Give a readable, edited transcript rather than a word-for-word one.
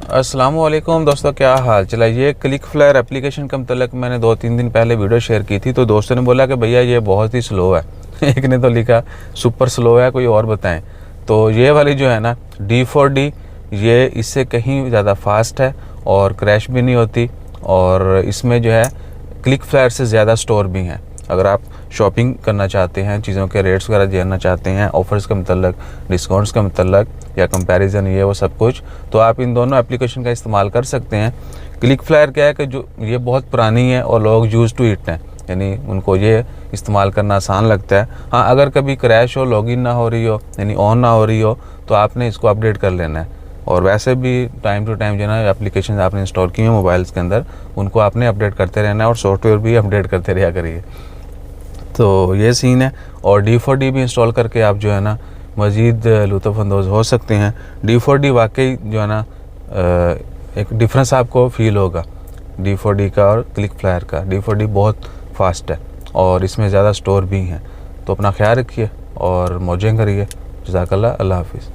अस्सलामुअलैकुम दोस्तों, क्या हाल चला। ये क्लिक फ्लेयर एप्लीकेशन के मतलब मैंने 2-3 दिन पहले वीडियो शेयर की थी, तो दोस्तों ने बोला कि भैया ये बहुत ही स्लो है। एक ने तो लिखा सुपर स्लो है, कोई और बताएं। तो ये वाली जो है ना D4D, ये इससे कहीं ज़्यादा फास्ट है और क्रैश भी नहीं होती, और इसमें जो है क्लिक फ्लेयर से ज़्यादा स्टोर भी हैं। अगर आप शॉपिंग करना चाहते हैं, चीज़ों के रेट्स वगैरह जानना चाहते हैं, ऑफ़र्स के मतलब, डिस्काउंट्स के मतलब, या कंपैरिजन, ये वो सब कुछ, तो आप इन दोनों एप्लीकेशन का इस्तेमाल कर सकते हैं। क्लिक फ्लेयर क्या है कि जो ये बहुत पुरानी है और लोग यूज़ टू इट हैं, यानी उनको ये इस्तेमाल करना आसान लगता है। हाँ, अगर कभी क्रैश हो, लॉगिन ना हो रही हो, यानी ऑन ना हो रही हो, तो आपने इसको अपडेट कर लेना है। और वैसे भी टाइम टू टाइम जो है ना एप्लीकेशन आपने इंस्टॉल की हैं मोबाइल्स के अंदर, उनको आपने अपडेट करते रहना है और सॉफ्टवेयर भी अपडेट करते रहा करिए। तो ये सीन है। और D4D भी इंस्टॉल करके आप जो है ना मज़ीद लुत्फ़अंदोज़ हो सकते हैं। D4D वाकई जो है ना एक डिफरेंस आपको फ़ील होगा D4D का और क्लिक फ्लेयर का। D4D बहुत फास्ट है और इसमें ज़्यादा स्टोर भी हैं। तो अपना ख्याल रखिए और मौजें करिए। जज़ाकल्लाह, अल्लाह हाफ़िज़।